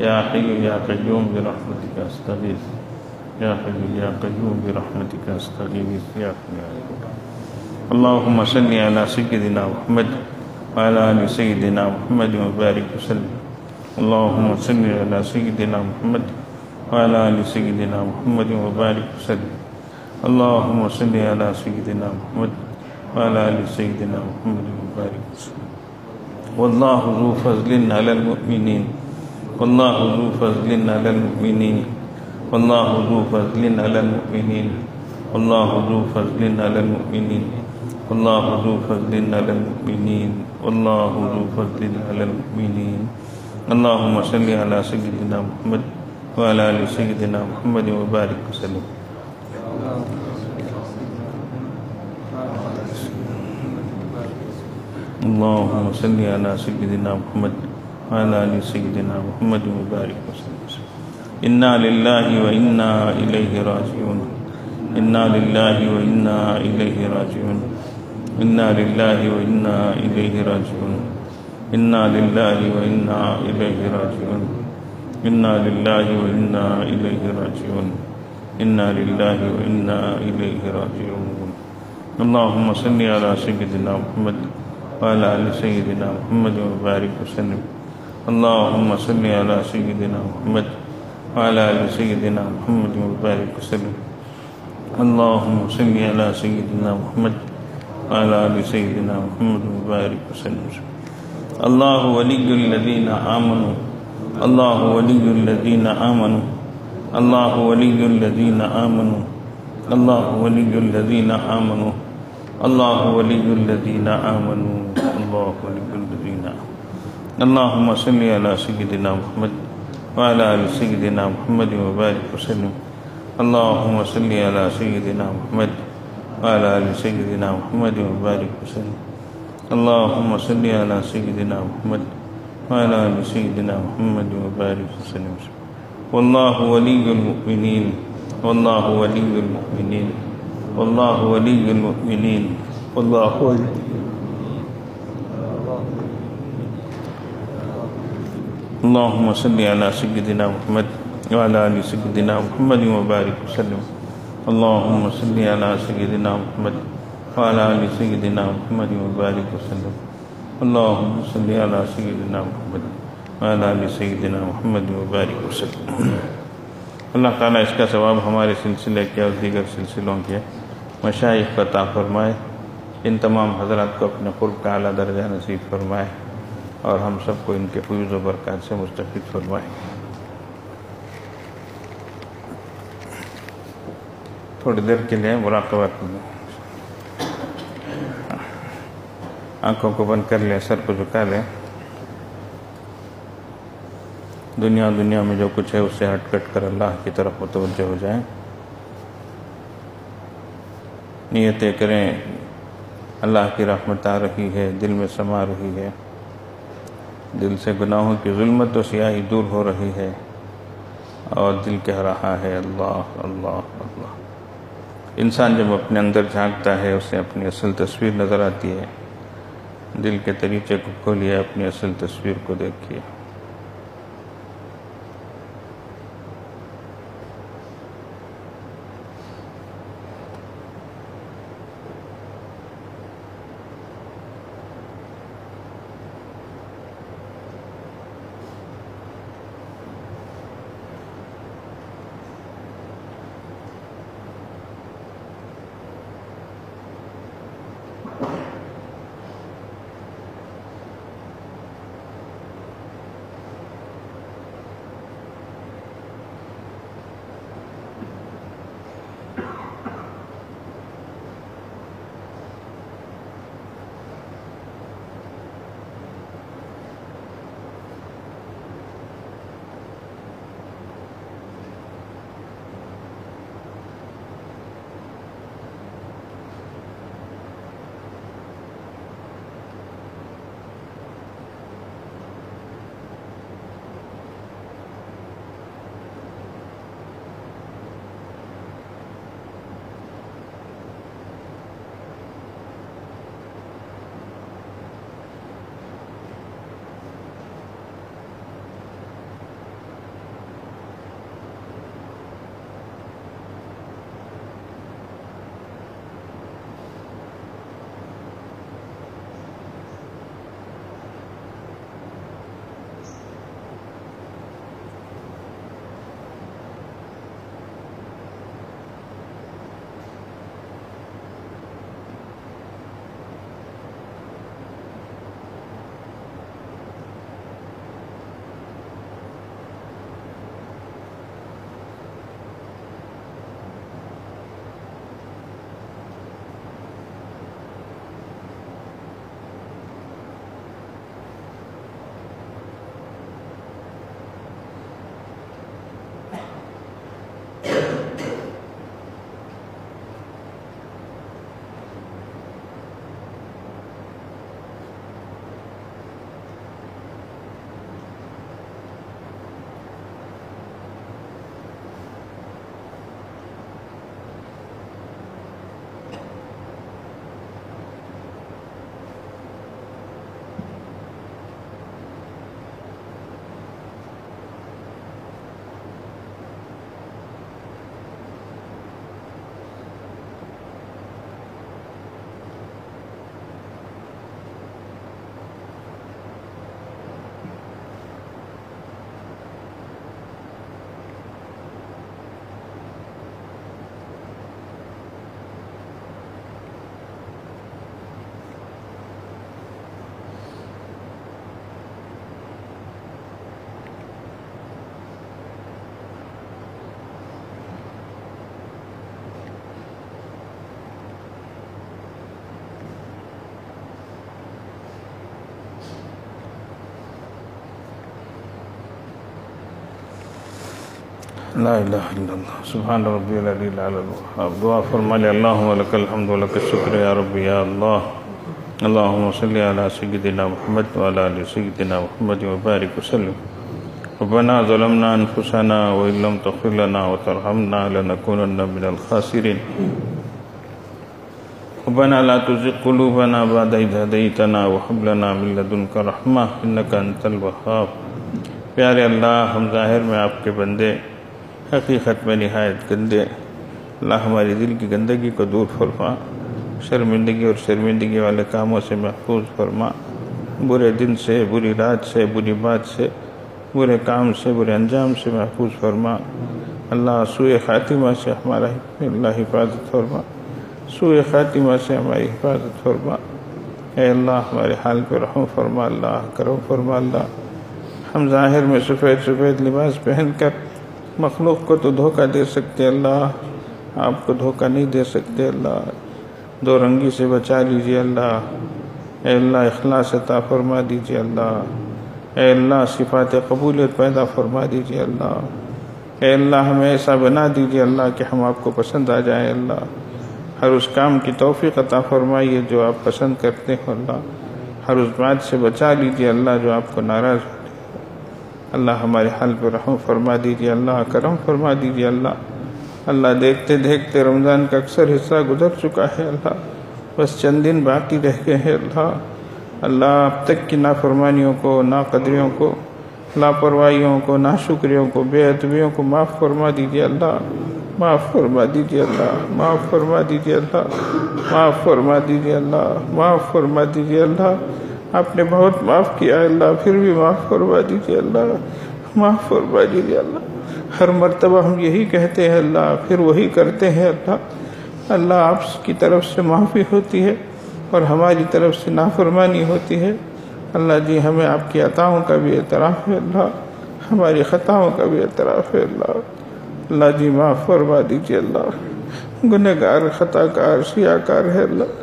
يا حي يا قيوم برحمتك أستغيث. يا حي يا قيوم برحمتك أستغيث. يا حي يا قيوم. اللهم صل على سيدنا محمد وعلى آل سيدنا محمد وبارك وسلم. اللهم صل على سيدنا محمد وعلى آل سيدنا محمد وبارك وسلم. اللهم صل على سيدنا محمد وعلى آل سيدنا محمد وبارك وسلم. والله ذو فضل على المؤمنين. والله ذو فضل على المؤمنين. والله ذو فضل على المؤمنين. والله ذو فضل على المؤمنين. والله ذو فضل على المؤمنين. والله ذو فضل على المؤمنين. اللهم صل على سيدنا محمد وعلى آل سيدنا محمد وبارك وسلم. اللهم صل على سيدنا محمد وعلى آل سيدنا محمد وبارك وسلم. إنا لله وإنا إليه راجعون. إنا لله وإنا إليه راجعون. إنا لله وإنا إليه راجعون. إنا لله وإنا إليه راجعون. إنا لله وإنا إليه راجعون. إنا لله وإنا إليه راجعون. اللهم صل على سيدنا محمد وعلى آل سيدنا محمد وبارك وسلم. اللهم صل على سيدنا محمد وعلى آل سيدنا محمد وبارك وسلم. اللهم صل على سيدنا محمد وعلى آل سيدنا محمد وبارك وسلم. الله ولي الذين آمنوا. الله ولي الذين آمنوا. الله ولي الذين آمنوا. الله ولي الذين آمنوا. الله ولي الذين آمنوا. الله ولي الذين آمنوا. اللهم صل على سيدنا محمد وعلى آل سيدنا محمد وبارك وسلم. اللهم صل على سيدنا محمد وعلى آل سيدنا محمد وبارك وسلم. اللهم صل على سيدنا محمد وعلى آل سيدنا محمد وبارك وسلم. والله ولي المؤمنين والله ولي المؤمنين والله ولي المؤمنين والله ولي. اللهم صل على سيدنا محمد وعلى آل سيدنا محمد وبارك وسلم. اللهم صل على سيدنا محمد وعلى آل سيدنا محمد وبارك وسلم. اللهم صل على سيدنا محمد وعلى آل سيدنا محمد وبارك وسلم. اللہ تعالیٰ اس کا ثواب ہمارے سلسلے کے اور دیگر سلسلوں کے مشائخ کو عطا فرمائے. ان تمام حضرات کو اپنے قرب کا اعلیٰ درجہ نصیب فرمائے اور ہم سب کو ان کے فیض و برکات سے مستفید فرمائے. تھوڑی دیر کے لیے مراقبہ کریں. آنکھوں کو بند کر لیں، سر کو جھکا لیں. دنیا میں جو کچھ ہے اس سے ہٹ کٹ کر اللہ کی طرف متوجہ ہو جائیں. نیتیں کریں اللہ کی رحمت آ رہی ہے، دل میں سما رہی ہے، دل سے گناہوں کی ظلمت و سیاہی دور ہو رہی ہے اور دل کہہ رہا ہے اللہ اللہ اللہ. انسان جب اپنے اندر جھانکتا ہے اسے اپنی اصل تصویر نظر آتی ہے. دل کے طریقے کو کھولیے، اپنی اصل تصویر کو دیکھیے. لا الہ الا اللہ سبحان ربی العلی الاعلی الوہاب. دعا فرما لے. اللہم لک الحمد و لک الشکر یا ربی یا اللہ. اللہم صلی علی سیدنا محمد وعلی آل سیدنا محمد وبارک وسلم. ربنا ظلمنا انفسنا وان لم تغفر لنا وترحمنا لنكونن من الخاسرین. ربنا لا تزغ قلوبنا بعد إذ هديتنا وهب لنا من لدنك رحمة إنك أنت الوهاب. پیارے اللہ، ہم ظاہر میں آپ کے بندے، حقیقت میں نہایت گندے. اللہ ہماری دل کی گندگی کو دور فرما، شرمندگی اور شرمندگی والے کاموں سے محفوظ فرما، برے دن سے، بری رات سے، بری بات سے، برے کام سے، برے انجام سے محفوظ فرما. اللہ سوء خاتمہ سے ہمارا اللہ حفاظت فرما، سوء خاتمہ سے ہماری حفاظت فرما. اے اللہ ہمارے حال پہ رحم فرما، اللہ کرم فرما. اللہ ہم ظاہر میں سفید سفید لباس پہن کر مخلوق کو تو دھوکہ دے سکتے، اللہ آپ کو دھوکہ نہیں دے سکتے. اللہ دو رنگی سے بچا لیجیے اللہ. اے اللہ اخلاص عطا فرما دیجیے اللہ. اے اللہ صفات قبولیت پیدا فرما دیجیے اللہ. اے اللہ ہمیں ایسا بنا دیجیے اللہ کہ ہم آپ کو پسند آ جائیں اللہ. ہر اس کام کی توفیق عطا فرمائیے جو آپ پسند کرتے ہو اللہ. ہر اس بات سے بچا لیجیے اللہ جو آپ کو ناراض ہوتے. اللہ ہمارے حال پہ رحم فرما دیجیے اللہ، کرم فرما دیجیے اللہ. اللہ دیکھتے دیکھتے رمضان کا اکثر حصہ گزر چکا ہے اللہ، بس چند دن باقی رہ گئے ہیں اللہ. اللہ اب تک کی نافرمانیوں کو، ناقدریوں کو، لاپرواہیوں کو، ناشکریوں کو، بے ادبیوں کو معاف فرما دیجیے اللہ. معاف فرما دیجیے اللہ، معاف فرما دیجیے اللہ، معاف فرما دیجیے اللہ، معاف فرما دیجیے اللہ. آپ نے بہت معاف کیا ہے اللہ، پھر بھی معاف فرما دیجیے اللہ، معاف فرما دیجیے اللہ. ہر مرتبہ ہم یہی کہتے ہیں اللہ، پھر وہی کرتے ہیں اللہ. اللہ آپ کی طرف سے معافی ہوتی ہے اور ہماری طرف سے نافرمانی ہوتی ہے. اللہ جی ہمیں آپ کی عطاؤں کا بھی اعتراف ہے اللہ، ہماری خطاؤں کا بھی اعتراف ہے اللہ. اللہ جی معاف فرما دیجیے اللہ. گنہگار، خطا کار، سیاہ کار ہے اللہ.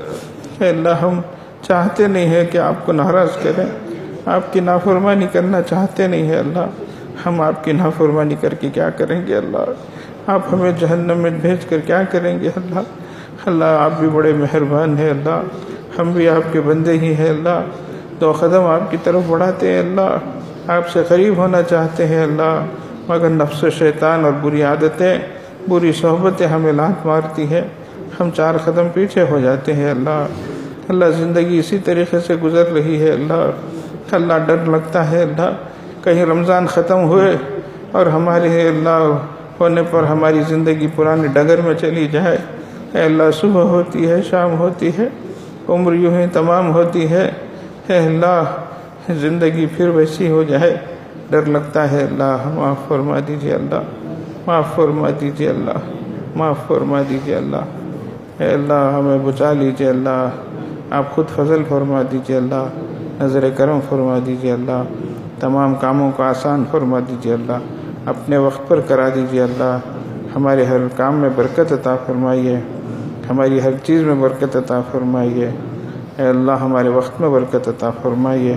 اے اللہ ہم چاہتے نہیں ہیں کہ آپ کو ناراض کریں، آپ کی نافرمانی کرنا چاہتے نہیں ہیں اللہ. ہم آپ کی نافرمانی کر کے کیا کریں گے اللہ؟ آپ ہمیں جہنم میں بھیج کر کیا کریں گے اللہ؟ اللہ آپ بھی بڑے مہربان ہیں اللہ، ہم بھی آپ کے بندے ہی ہیں اللہ. دو قدم آپ کی طرف بڑھاتے ہیں اللہ، آپ سے قریب ہونا چاہتے ہیں اللہ، مگر نفس و شیطان اور بری عادتیں، بری صحبتیں ہمیں لات مارتی ہیں، ہم 4 قدم پیچھے ہو جاتے ہیں اللہ. اللہ زندگی اسی طریقے سے گزر رہی ہے اللہ. اللہ ڈر لگتا ہے اللہ، کہیں رمضان ختم ہوئے اور ہمارے اللہ ہونے پر ہماری زندگی پرانے ڈگر میں چلی جائے. اے اللہ صبح ہوتی ہے، شام ہوتی ہے، عمر یوں ہی تمام ہوتی ہے. اے اللہ زندگی پھر ویسی ہو جائے، ڈر لگتا ہے اللہ. معاف فرما دیجیے اللہ، معاف فرما دیجیے اللہ، معاف فرما دیجیے اللہ. اے اللہ ہمیں بچا لیجیے اللہ، آپ خود فضل فرما دیجیے اللہ، نظر کرم فرما دیجیے اللہ. تمام کاموں کو آسان فرما دیجیے اللہ، اپنے وقت پر کرا دیجیے اللہ. ہمارے ہر کام میں برکت عطا فرمائیے، ہماری ہر چیز میں برکت عطا فرمائیے. اے اللہ ہمارے وقت میں برکت عطا فرمائیے.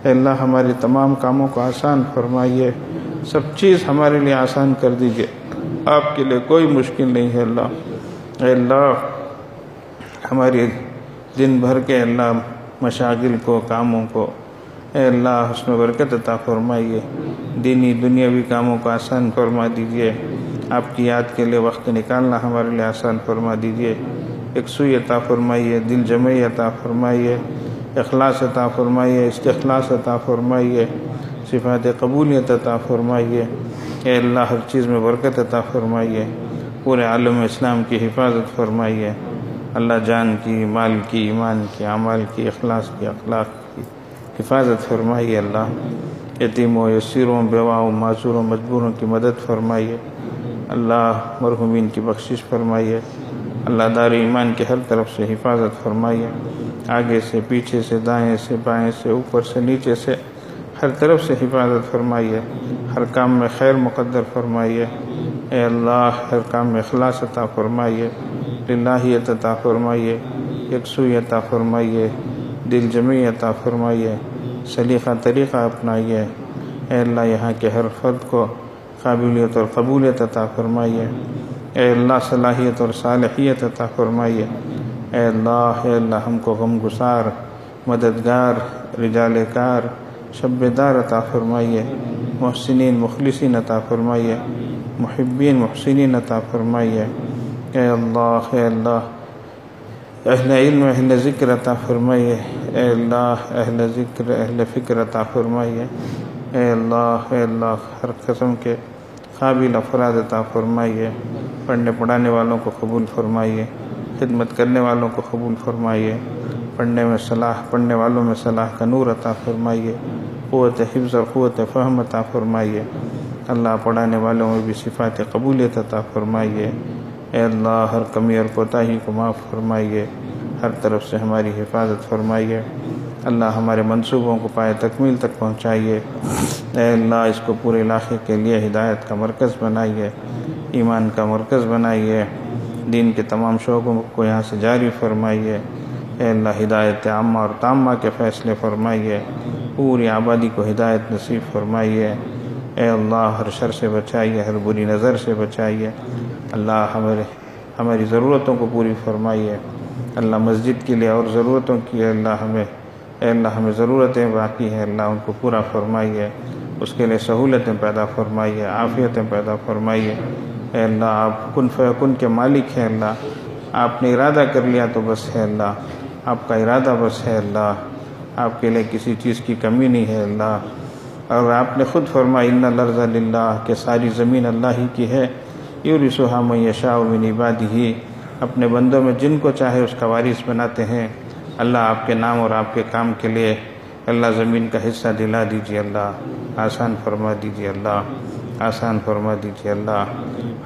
اے اللہ ہمارے تمام کاموں کو آسان فرمائیے، سب چیز ہمارے لیے آسان کر دیجیے. آپ کے لیے کوئی مشکل نہیں ہے اللہ. اے اللہ ہماری دن بھر کے اللہ مشاغل کو، کاموں کو اے اللہ اس میں برکت عطا فرمائیے. دینی دنیاوی کاموں کو آسان فرما دیجیے. آپ کی یاد کے لیے وقت نکالنا ہمارے لیے آسان فرما دیجیے. یکسوئی عطا فرمائیے، دل جمعی عطا فرمائیے، اخلاص عطا فرمائیے، استخلاص عطا فرمائیے، صفات قبولیت عطا فرمائیے. اے اللہ ہر چیز میں برکت عطا فرمائیے. پورے عالم اسلام کی حفاظت فرمائیے. اللہ جان کی، مال کی، ایمان کی، اعمال کی، اخلاص کی، اخلاق کی حفاظت فرمائیے. اللہ یتیموں، یسیروں، بیواؤں، معذوروں، مجبوروں کی مدد فرمائیے. اللہ مرحومین کی بخشش فرمائیے. اللہ دار ایمان کے ہر طرف سے حفاظت فرمائیے. آگے سے، پیچھے سے، دائیں سے، بائیں سے، اوپر سے، نیچے سے، ہر طرف سے حفاظت فرمائیے. ہر کام میں خیر مقدر فرمائیے. اے اللہ ہر کام میں اخلاص عطا فرمائیے، للہیت عطا فرمائیے، یکسوئی عطا فرمائیے، دل جمعی عطا فرمائیے، سلیقہ طریقہ اپنائیے. اے اللہ یہاں کے ہر فرد کو قابلیت اور قبولیت عطا فرمائیے۔ اے اللہ صلاحیت اور صالحیت عطا فرمائیے۔ اے اللہ ہم کو غم گسار، مددگار، رجال کار، شبدار عطا فرمائیے۔ محسنین مخلصین عطا فرمائیے۔ محبین محسنین عطا فرمائیے۔ اے اللہ اہل علم اہل ذکر عطا فرمائیے۔ اے اللہ اہل ذکر اہل فکر عطا فرمائیے۔ اے اللہ ہر قسم کے قابل افراد عطا فرمائیے۔ پڑھنے پڑھانے والوں کو قبول فرمائیے، خدمت کرنے والوں کو قبول فرمائیے، پڑھنے والوں میں صلاح کا نور عطا فرمائیے، قوت حفظ اور قوت فہم عطا فرمائیے۔ اللہ پڑھانے والوں میں بھی صفات قبولیت عطا فرمائیے۔ اے اللہ ہر کمی اور کوتاہی کو معاف فرمائیے، ہر طرف سے ہماری حفاظت فرمائیے۔ اللہ ہمارے منصوبوں کو پائے تکمیل تک پہنچائیے۔ اے اللہ اس کو پورے علاقے کے لیے ہدایت کا مرکز بنائیے، ایمان کا مرکز بنائیے، دین کے تمام شعبوں کو یہاں سے جاری فرمائیے۔ اے اللہ ہدایت عامہ اور تامہ کے فیصلے فرمائیے، پوری آبادی کو ہدایت نصیب فرمائیے۔ اے اللہ ہر شر سے بچائیے، ہر بری نظر سے بچائیے۔ اللہ ہماری ضرورتوں کو پوری فرمائیے۔ اللہ مسجد کے لیے اور ضرورتوں کی اے اللہ ہمیں ضرورتیں باقی ہیں، اللہ ان کو پورا فرمائیے، اس کے لیے سہولتیں پیدا فرمائیے، عافیتیں پیدا فرمائیے۔ اے اللہ آپ کن فیکن کے مالک ہیں، اللہ آپ نے ارادہ کر لیا تو بس ہے، اللہ آپ کا ارادہ بس ہے، اللہ آپ کے لیے کسی چیز کی کمی نہیں ہے، اللہ اور آپ نے خود فرمایا ان الارض للہ کہ ساری زمین اللہ ہی کی ہے، یورثھا من یشاء من عبادہ، اپنے بندوں میں جن کو چاہے اس کا وارث بناتے ہیں۔ اللہ آپ کے نام اور آپ کے کام کے لیے اللہ زمین کا حصہ دلا دیجیے، اللہ آسان فرما دیجیے، اللہ آسان فرما دیجیے، اللہ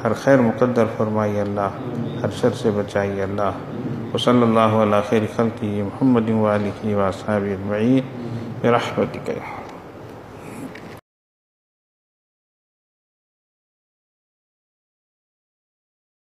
ہر خیر مقدر فرمائیے، اللہ ہر شر سے بچائیے، اللہ وصلی اللہ علی خیر خلقہ محمد وآلہ وصحبہ اجمعین برحمتک۔